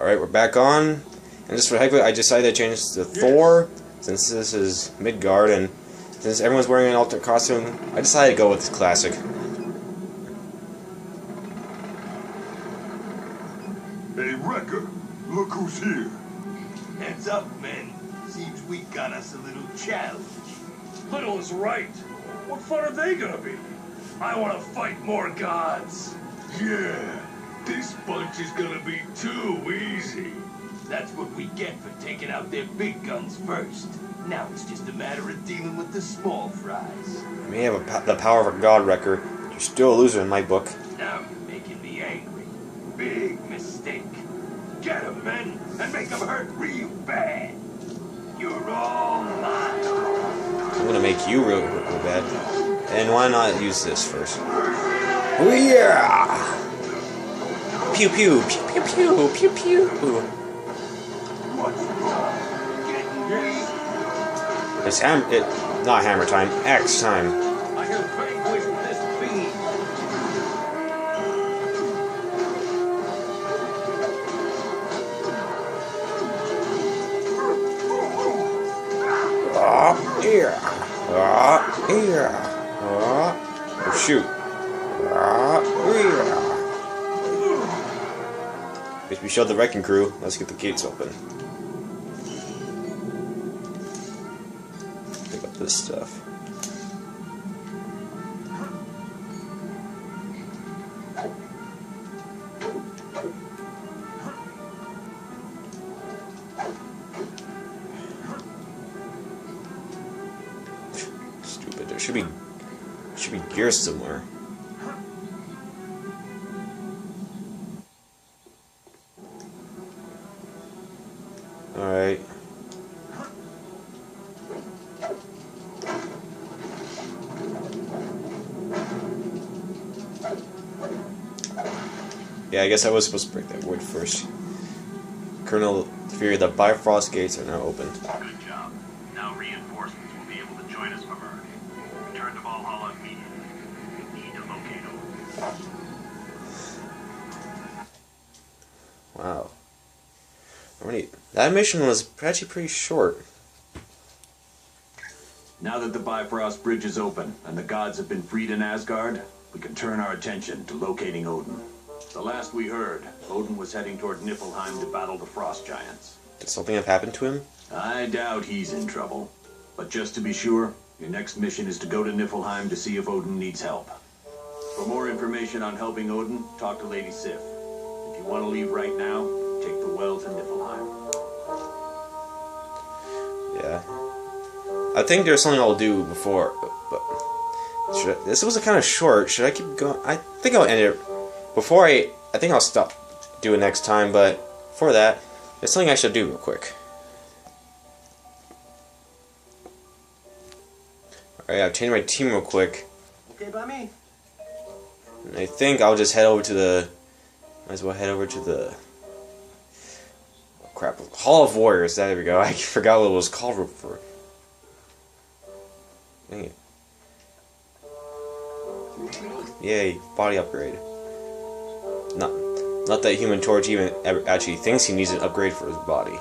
Alright, we're back on. And just for heck of it, I decided to change to Thor, since this is Midgard, and since everyone's wearing an alternate costume, I decided to go with this classic. Hey, Wrecker, look who's here. Heads up, men. Seems we got us a little challenge. Little is right. What fun are they gonna be? I want to fight more gods. Yeah, this bunch is gonna be too easy. That's what we get for taking out their big guns first. Now it's just a matter of dealing with the small fries. You may have the power of a god, Wrecker. You're still a loser in my book. Now you're making me angry. Big mistake. Get 'em, men, and make 'em hurt real bad. You're all mine. I'm gonna make you real bad. And why not use this first? Oh yeah! Pew pew pew pew pew pew pew. What's wrong? Getting weak? It's not hammer time. Axe time. I can vanquish this beast. Here. Here. Oh, shoot. Here. Guess we showed the wrecking crew. Let's get the gates open. Pick up this stuff. Stupid. There should be gears somewhere. Alright. Yeah, I guess I was supposed to break that wood first. Colonel Fury, the Bifrost gates are now open. Good job. Now reinforcements will be able to join us from Earth. Return to Valhalla immediately. We need to locate them. Wow. That mission was actually pretty short. Now that the Bifrost Bridge is open and the gods have been freed in Asgard, we can turn our attention to locating Odin. The last we heard, Odin was heading toward Niflheim to battle the Frost Giants. Did something have happened to him? I doubt he's in trouble. But just to be sure, your next mission is to go to Niflheim to see if Odin needs help. For more information on helping Odin, talk to Lady Sif. If you want to leave right now, take the well to Niflheim. Yeah. I think there's something I'll do before, but this was kind of short. Should I keep going? I think I'll end it before I think I'll stop doing next time, but for that, there's something I should do real quick. Alright, I've changed my team real quick. Okay by me. And I think I'll just head over to the... Might as well head over to the... Oh, crap. Hall of Warriors. There we go. I forgot what it was called for. Dang it. Yay, body upgrade. Not that Human Torch even actually thinks he needs an upgrade for his body.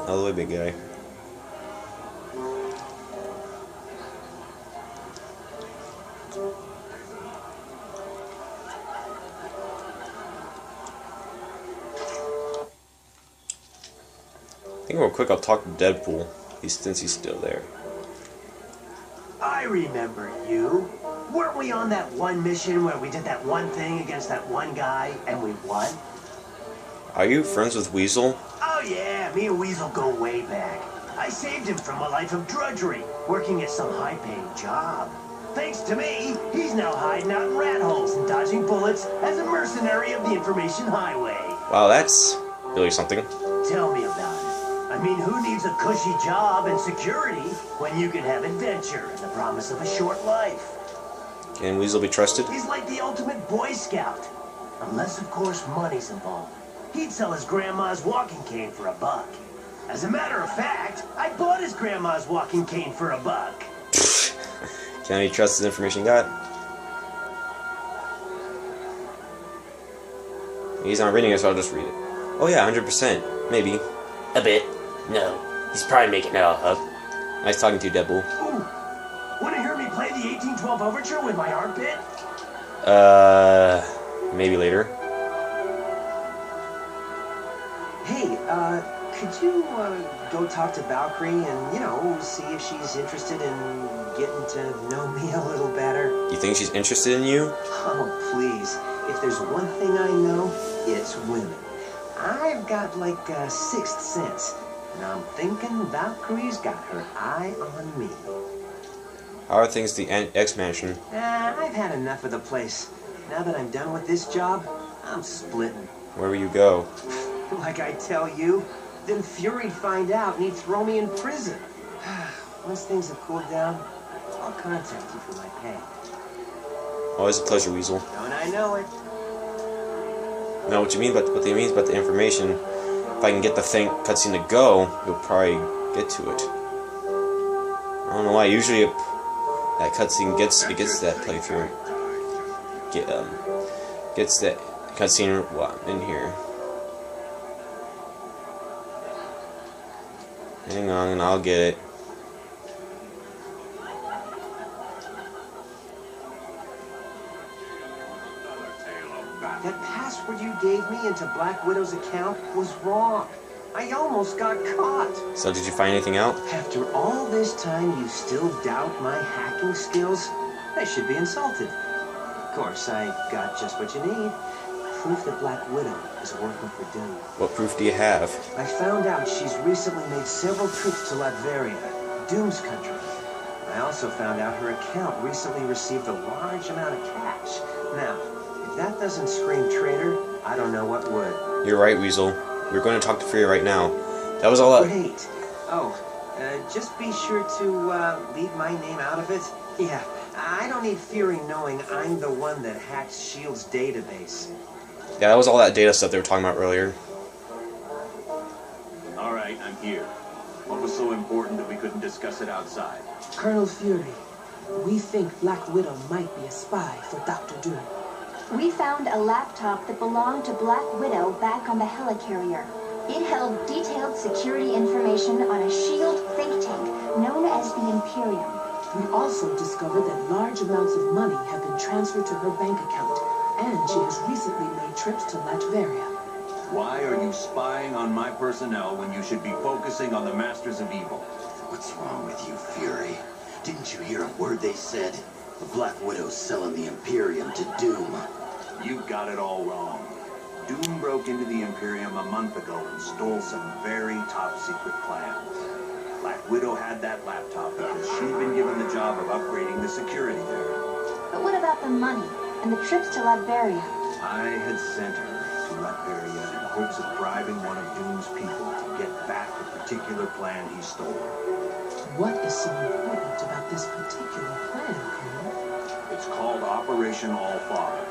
All the way, big guy. I think real quick I'll talk to Deadpool, since he's still there. I remember you. Weren't we on that one mission where we did that one thing against that one guy and we won? Are you friends with Weasel? Oh yeah, me and Weasel go way back. I saved him from a life of drudgery, working at some high-paying job. Thanks to me, he's now hiding out in rat holes and dodging bullets as a mercenary of the information highway. Wow, that's really something. Tell me about it. I mean, who needs a cushy job and security when you can have adventure and the promise of a short life? Can Weasel be trusted? He's like the ultimate Boy Scout. Unless, of course, money's involved. He'd sell his grandma's walking cane for $1. As a matter of fact, I bought his grandma's walking cane for $1. Can he trust his information he got? He's not reading it, so I'll just read it. Oh yeah, 100%. Maybe. A bit. No. He's probably making it all up. Nice talking to you, Deadpool. Ooh, want to hear me play the 1812 Overture with my armpit? Maybe later. Hey, could you, go talk to Valkyrie and, you know, see if she's interested in getting to know me a little better? You think she's interested in you? Oh, please. If there's one thing I know, it's women. I've got, like, a sixth sense. And I'm thinking Valkyrie's got her eye on me. How are things at the X-Mansion? I've had enough of the place. Now that I'm done with this job, I'm splitting. Where will you go? Like I tell you, then Fury'd find out and he'd throw me in prison. Once things have cooled down, I'll contact you for my pay. Always a pleasure, Weasel. Don't I know it? No, what you mean, but what he means about the information. If I can get the cutscene to go, you'll probably get to it. I don't know why. Usually, that cutscene gets that playthrough. Gets that cutscene in here. Hang on, and I'll get it. That password you gave me into Black Widow's account was wrong. I almost got caught. So did you find anything out? After all this time, you still doubt my hacking skills? I should be insulted. Of course, I got just what you need. Proof that Black Widow is working for Doom. What proof do you have? I found out she's recently made several trips to Latveria, Doom's country. I also found out her account recently received a large amount of cash. Now, if that doesn't scream traitor, I don't know what would. You're right, Weasel. We're going to talk to Fury right now. That was all that. Wait. Oh, just be sure to leave my name out of it. Yeah, I don't need Fury knowing I'm the one that hacked S.H.I.E.L.D.'s database. Yeah, that was all that data stuff they were talking about earlier. Alright, I'm here. What was so important that we couldn't discuss it outside? Colonel Fury, we think Black Widow might be a spy for Dr. Doom. We found a laptop that belonged to Black Widow back on the helicarrier. It held detailed security information on a S.H.I.E.L.D. think tank known as the Imperium. We also discovered that large amounts of money have been transferred to her bank account, and she has recently made trips to Latveria. Why are you spying on my personnel when you should be focusing on the Masters of Evil? What's wrong with you, Fury? Didn't you hear a word they said? The Black Widow's selling the Imperium to Doom. You got it all wrong. Doom broke into the Imperium a month ago and stole some very top-secret plans. Black Widow had that laptop because she'd been given the job of upgrading the security there. But what about the money and the trips to Latveria? I had sent her to Latveria in hopes of bribing one of Doom's people to get back the particular plan he stole. What is so important about this particular plan, Colonel? It's called Operation All-Father.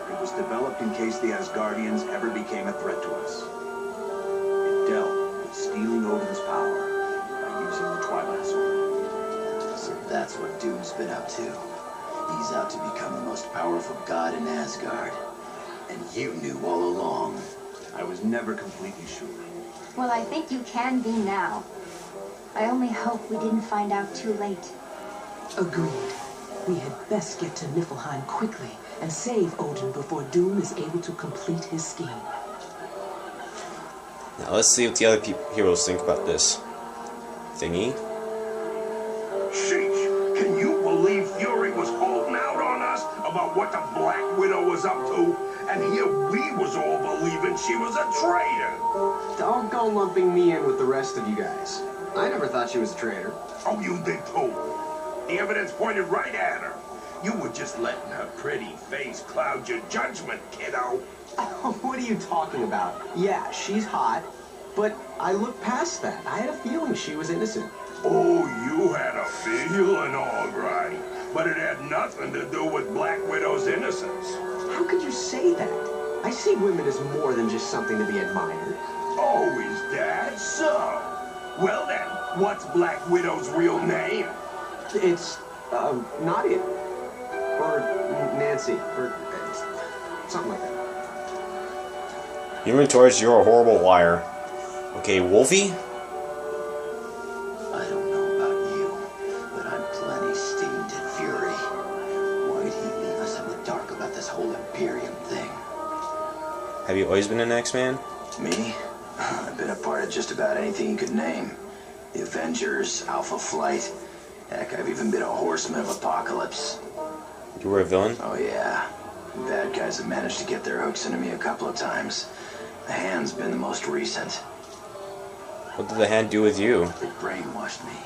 It was developed in case the Asgardians ever became a threat to us. It dealt with stealing Odin's power by using the Twilight Sword. So that's what Doom's been up to. He's out to become the most powerful god in Asgard. And you knew all along. I was never completely sure. Well, I think you can be now. I only hope we didn't find out too late. Agreed. We had best get to Niflheim quickly and save Odin before Doom is able to complete his scheme. Now let's see what the other heroes think about this thingy. Sheesh, can you believe Fury was holding out on us about what the Black Widow was up to? And here we was all believing she was a traitor. Doggone lumping me in with the rest of you guys. I never thought she was a traitor. Oh, you did too. The evidence pointed right at her. You were just letting her pretty face cloud your judgment, kiddo. What are you talking about? Yeah, she's hot, But I looked past that. I had a feeling she was innocent. Oh, you had a feeling, all right. But it had nothing to do with Black Widow's innocence. How could you say that? I see women as more than just something to be admired. Oh, is that so? Well then, what's Black Widow's real name? It's, Nadia. Or Nancy. Or something like that. Human Torch, you're a horrible liar. Okay, Wolfie? I don't know about you, but I'm plenty steamed in fury. Why'd he leave us in the dark about this whole Imperium thing? Have you always been an X-Man? Me? I've been a part of just about anything you could name. The Avengers, Alpha Flight. Heck, I've even been a Horseman of Apocalypse. You were a villain? Oh yeah. Bad guys have managed to get their hooks into me a couple of times. The Hand's been the most recent. What did the Hand do with you? They brainwashed me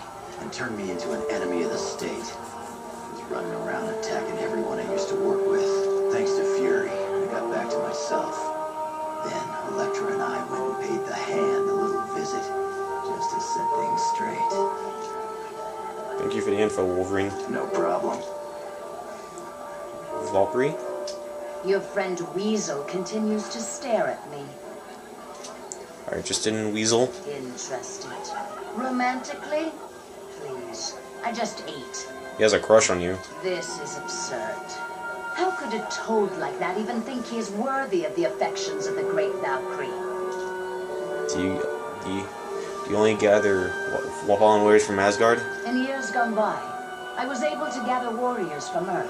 and turned me into an enemy of the state. I was running around attacking everyone I used to work with. Thanks to Fury, I got back to myself. Then Elektra and I went and paid the Hand a little visit, just to set things straight. Thank you for the info, Wolverine. No problem. Valkyrie? Your friend Weasel continues to stare at me. Are you interested in Weasel? Interested. Romantically? Please. I just ate. He has a crush on you. This is absurd. How could a toad like that even think he is worthy of the affections of the great Valkyrie? Do you only gather fallen warriors from Asgard? In years gone by, I was able to gather warriors from Earth.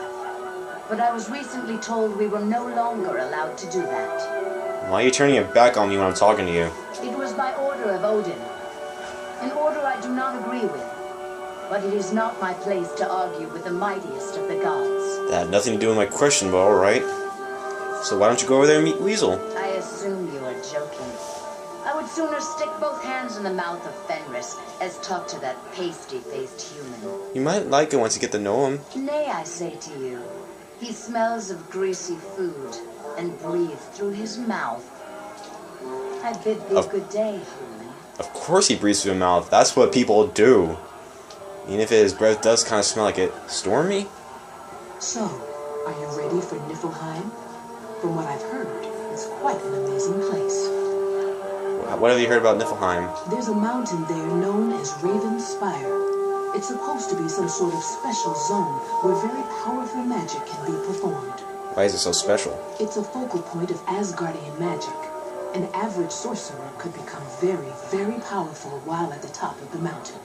But I was recently told we were no longer allowed to do that. Why are you turning your back on me when I'm talking to you? It was by order of Odin. An order I do not agree with. But it is not my place to argue with the mightiest of the gods. That had nothing to do with my question, but alright. So why don't you go over there and meet Weasel? I assume you are joking. I would sooner stick both hands in the mouth of Fenris as talk to that pasty-faced human. You might like it once you get to know him. Nay, I say to you. He smells of greasy food and breathes through his mouth. I bid thee good day, human. Of course he breathes through his mouth. That's what people do. Even if his breath does kind of smell like it. Stormy? So, are you ready for Niflheim? From what I've heard, it's quite an amazing place. What have you heard about Niflheim? There's a mountain there known as Raven's Spire. It's supposed to be some sort of special zone where very powerful magic can be performed. Why is it so special? It's a focal point of Asgardian magic. An average sorcerer could become very, very powerful while at the top of the mountain.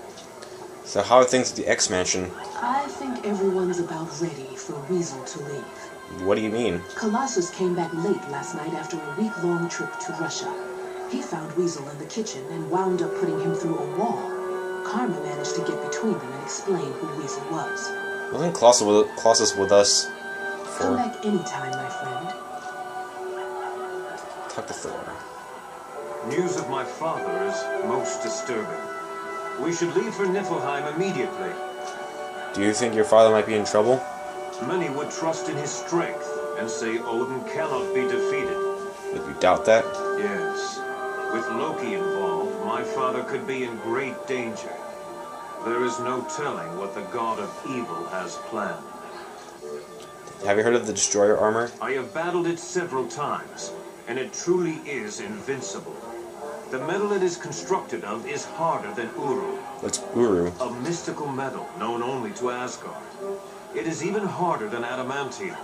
So how are things at the X-Mansion? I think everyone's about ready for Weasel to leave. What do you mean? Colossus came back late last night after a week-long trip to Russia. He found Weasel in the kitchen and wound up putting him through a wall. Karma managed to get between them and explain who Weasel was. Wasn't Colossus with us? Come back anytime, my friend. Talk to Thor. News of my father is most disturbing. We should leave for Niflheim immediately. Do you think your father might be in trouble? Many would trust in his strength and say Odin cannot be defeated. Would you doubt that? Yes. With Loki involved, my father could be in great danger. There is no telling what the god of evil has planned. Have you heard of the Destroyer armor? I have battled it several times, and it truly is invincible. The metal it is constructed of is harder than Uru. What's Uru? A mystical metal known only to Asgard. It is even harder than adamantium.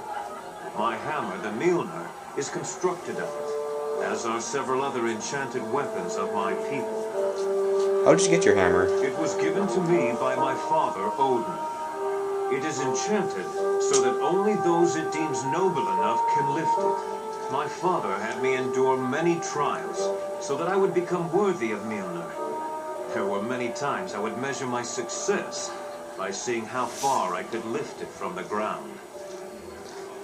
My hammer, the Mjolnir, is constructed of it, as are several other enchanted weapons of my people. How did you get your hammer? It was given to me by my father, Odin. It is enchanted so that only those it deems noble enough can lift it. My father had me endure many trials so that I would become worthy of Mjolnir. There were many times I would measure my success by seeing how far I could lift it from the ground.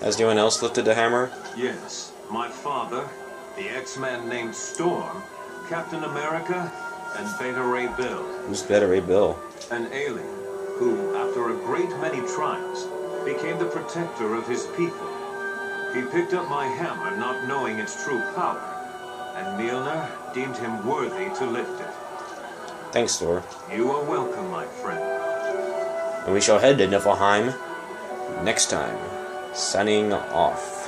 Has anyone else lifted the hammer? Yes, my father, the X-Man named Storm, Captain America, and Beta Ray Bill. Who's Beta Ray Bill? An alien who, after a great many trials, became the protector of his people. He picked up my hammer not knowing its true power, and Mjolnir deemed him worthy to lift it. Thanks, Thor. You are welcome, my friend. And we shall head to Niflheim next time. Signing off.